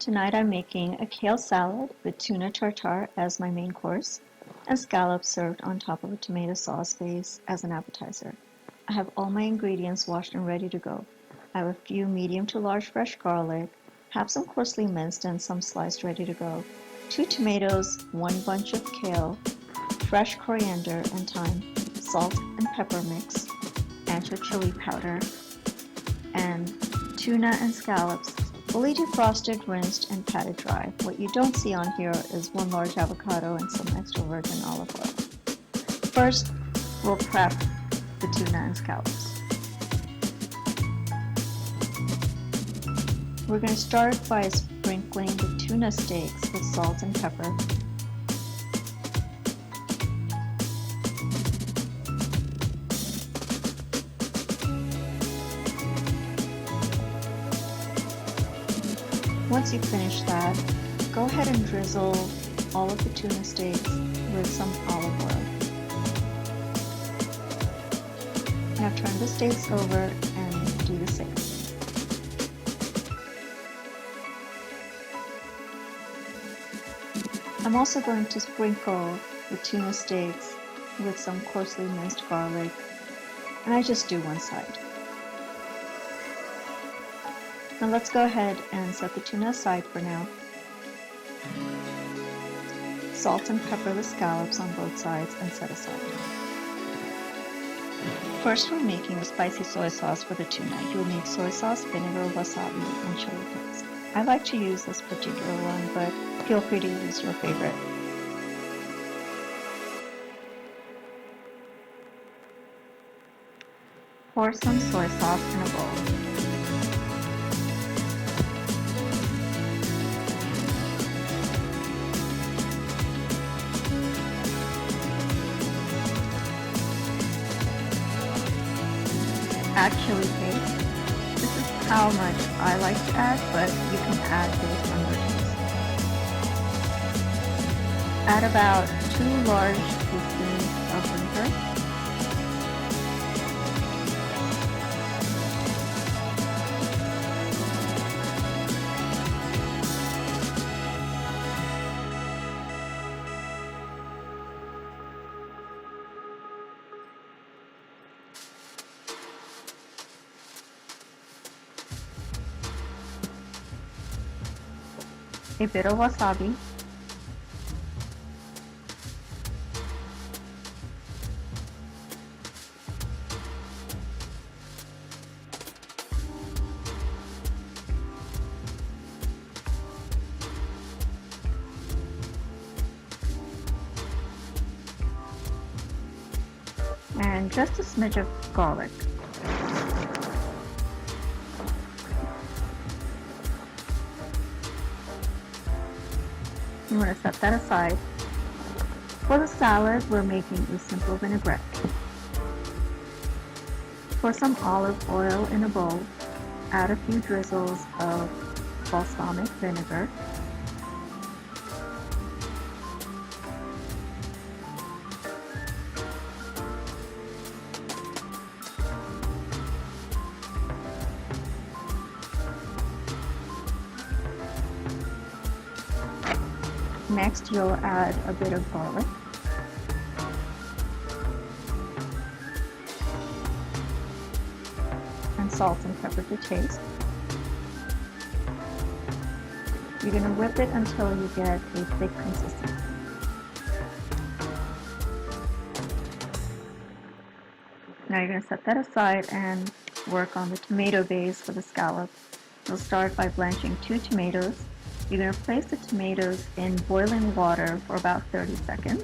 Tonight I'm making a kale salad with tuna tartare as my main course and scallops served on top of a tomato sauce base as an appetizer. I have all my ingredients washed and ready to go. I have a few medium to large fresh garlic, have some coarsely minced and some sliced ready to go, 2 tomatoes, 1 bunch of kale, fresh coriander and thyme, salt and pepper mix, ancho chili powder, and tuna and scallops, fully defrosted, rinsed, and patted dry. What you don't see on here is 1 large avocado and some extra virgin olive oil. First, we'll prep the tuna and scallops. We're going to start by sprinkling the tuna steaks with salt and pepper. Once you finish that, go ahead and drizzle all of the tuna steaks with some olive oil. Now turn the steaks over and do the same. I'm also going to sprinkle the tuna steaks with some coarsely minced garlic, and I just do one side. Now let's go ahead and set the tuna aside for now. Salt and pepper the scallops on both sides and set aside. First, we're making a spicy soy sauce for the tuna. You'll need soy sauce, vinegar, wasabi, and chili paste. I like to use this particular one, but feel free to use your favorite. Pour some soy sauce in a bowl. Add chili paste. This is how much I like to add, but you can add based on your taste. Add about 2 large teaspoons of vinegar. A bit of wasabi, and just a smidge of garlic. You want to set that aside. For the salad, we're making a simple vinaigrette. Pour some olive oil in a bowl. Add a few drizzles of balsamic vinegar. Next, you'll add a bit of garlic. And salt and pepper to taste. You're going to whip it until you get a thick consistency. Now you're going to set that aside and work on the tomato base for the scallop. You'll start by blanching 2 tomatoes. You're going to place the tomatoes in boiling water for about 30 seconds.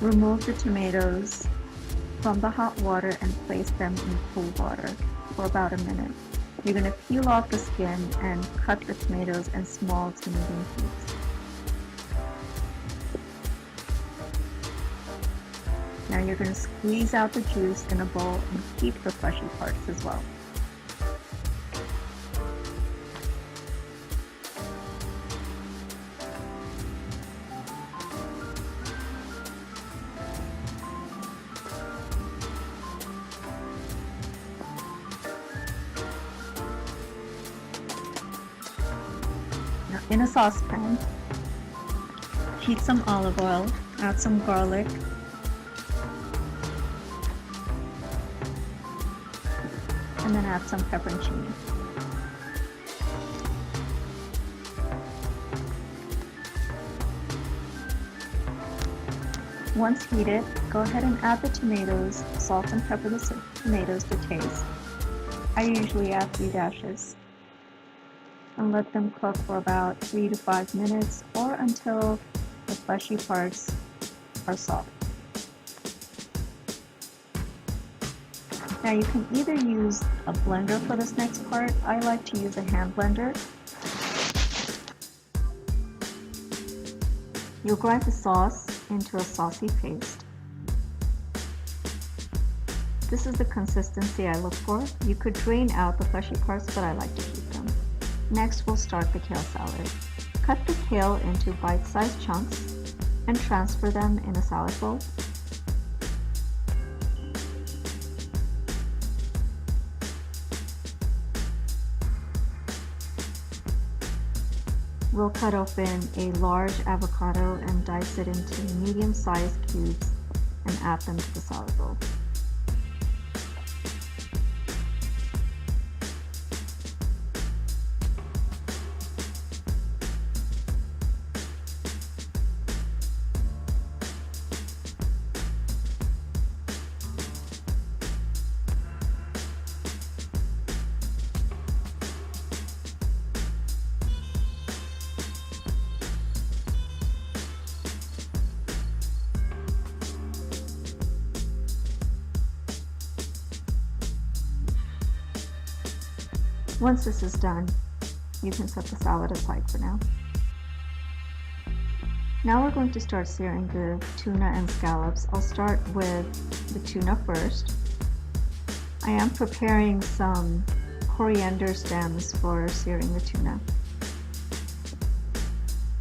Remove the tomatoes from the hot water and place them in cool water for about a minute. You're going to peel off the skin and cut the tomatoes in small to medium cubes. Now you're going to squeeze out the juice in a bowl and keep the fleshy parts as well. In a saucepan, heat some olive oil, add some garlic, and then add some pepperoncini. Once heated, go ahead and add the tomatoes, salt and pepper the tomatoes to taste. I usually add 3 dashes. And let them cook for about 3 to 5 minutes or until the fleshy parts are soft. Now you can either use a blender for this next part. I like to use a hand blender. You'll grind the sauce into a saucy paste. This is the consistency I look for. You could drain out the fleshy parts, but I like to keep them. Next, we'll start the kale salad. Cut the kale into bite-sized chunks and transfer them in a salad bowl. We'll cut open a large avocado and dice it into medium-sized cubes and add them to the salad bowl. Once this is done, you can set the salad aside for now. Now we're going to start searing the tuna and scallops. I'll start with the tuna first. I am preparing some coriander stems for searing the tuna.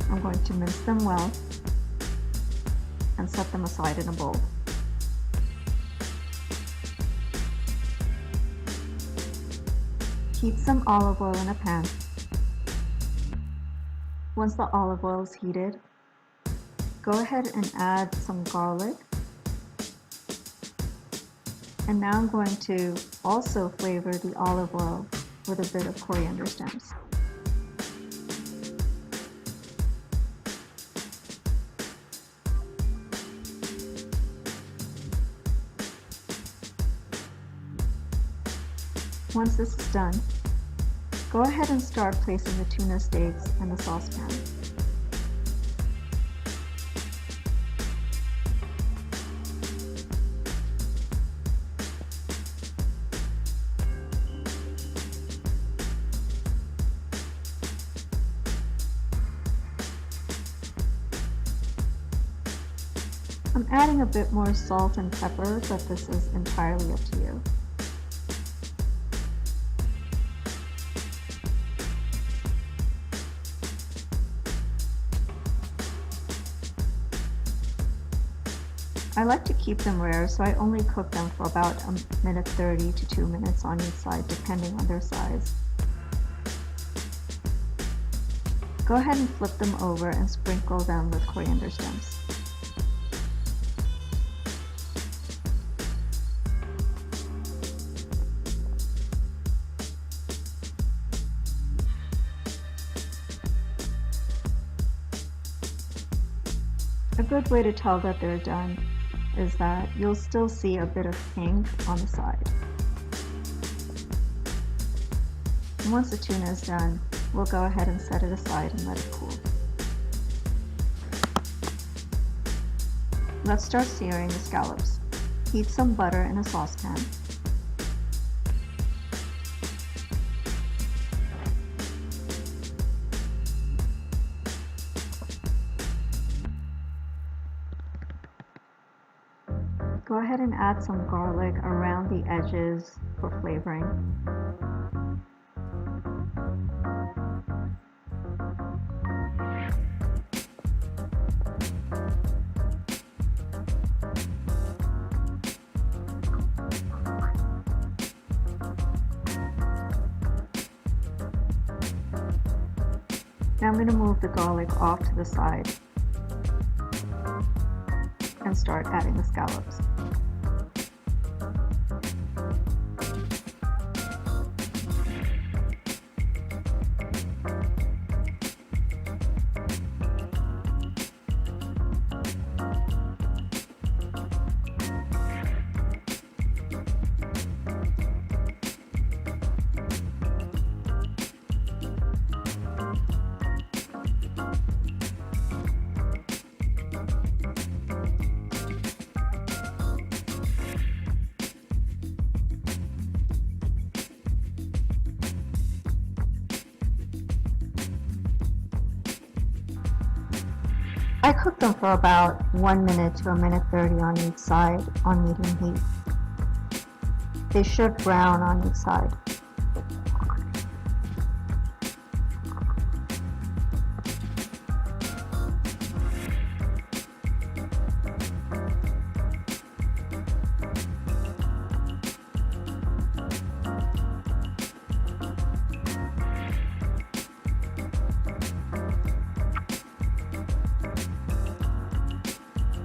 I'm going to mince them well and set them aside in a bowl. Heat some olive oil in a pan. Once the olive oil is heated, go ahead and add some garlic. And now I'm going to also flavor the olive oil with a bit of coriander stems. Once this is done, go ahead and start placing the tuna steaks in the saucepan. I'm adding a bit more salt and pepper, but this is entirely up to you. I like to keep them rare, so I only cook them for about a minute 30 to 2 minutes on each side, depending on their size. Go ahead and flip them over and sprinkle them with coriander stems. A good way to tell that they're done is that you'll still see a bit of pink on the side. And once the tuna is done, we'll go ahead and set it aside and let it cool. Let's start searing the scallops. Heat some butter in a saucepan. Go ahead and add some garlic around the edges for flavoring. Now I'm going to move the garlic off to the side and start adding the scallops. I cook them for about 1 minute to 1:30 on each side on medium heat. They should brown on each side.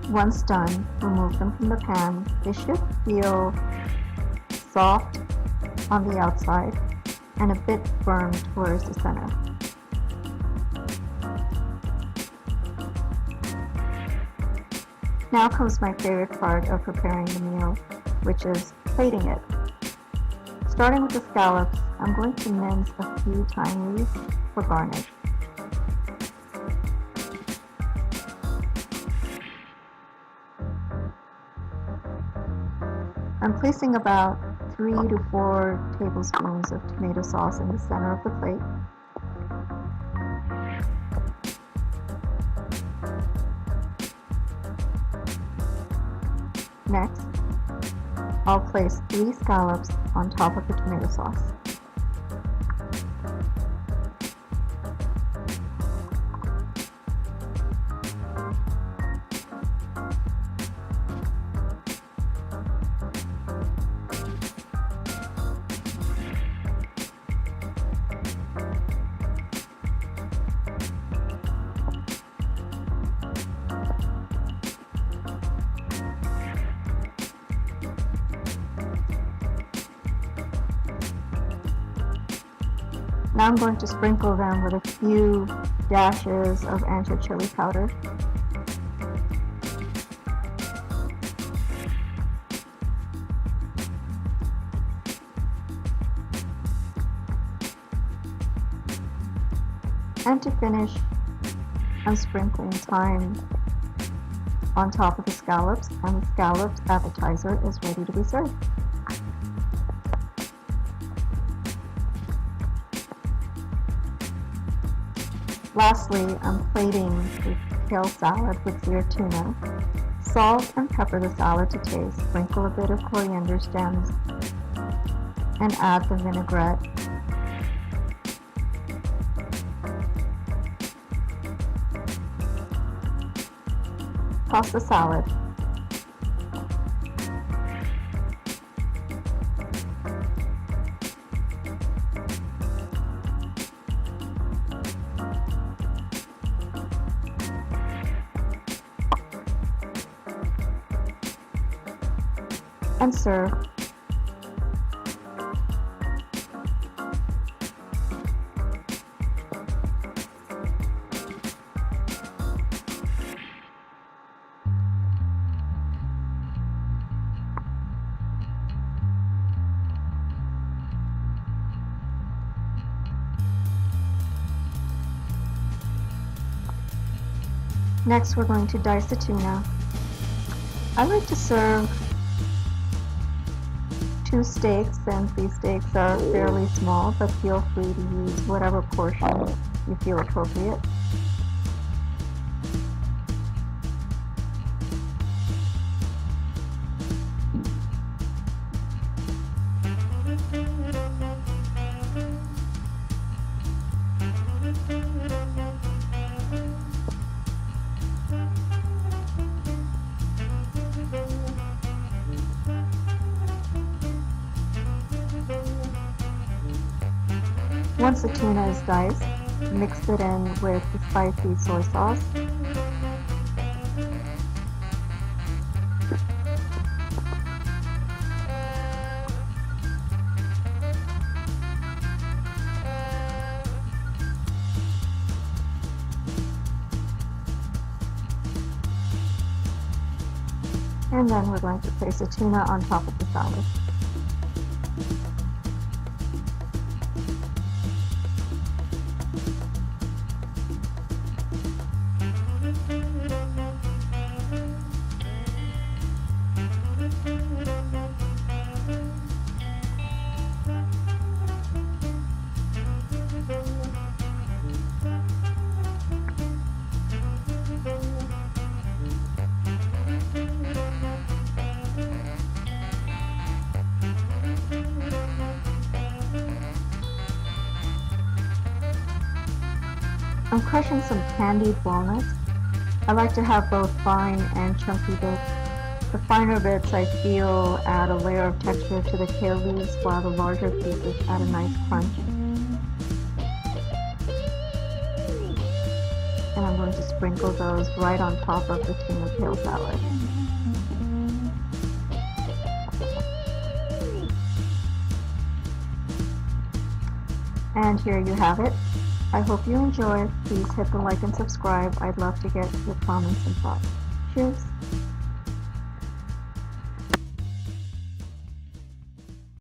Once done, remove them from the pan. They should feel soft on the outside and a bit firm towards the center. Now comes my favorite part of preparing the meal, which is plating it. Starting with the scallops, I'm going to mince a few thyme leaves for garnish. I'm placing about 3 to 4 tablespoons of tomato sauce in the center of the plate. Next, I'll place 3 scallops on top of the tomato sauce. Now I'm going to sprinkle them with a few dashes of ancho chili powder. And to finish, I'm sprinkling thyme on top of the scallops, and the scallops appetizer is ready to be served. Lastly, I'm plating the kale salad with seared tuna. Salt and pepper the salad to taste. Sprinkle a bit of coriander stems and add the vinaigrette. Toss the salad. And serve. Next, we're going to dice the tuna. I like to serve 2 steaks, and these steaks are fairly small, but feel free to use whatever portion you feel appropriate. Once the tuna is diced, mix it in with the spicy soy sauce. And then we're going to place the tuna on top of the salad. I'm crushing some candied walnuts. I like to have both fine and chunky bits. The finer bits I feel add a layer of texture to the kale leaves, while the larger pieces add a nice crunch. And I'm going to sprinkle those right on top of the tuna kale salad. And here you have it. I hope you enjoyed. Please hit the like and subscribe. I'd love to get your comments and thoughts. Cheers!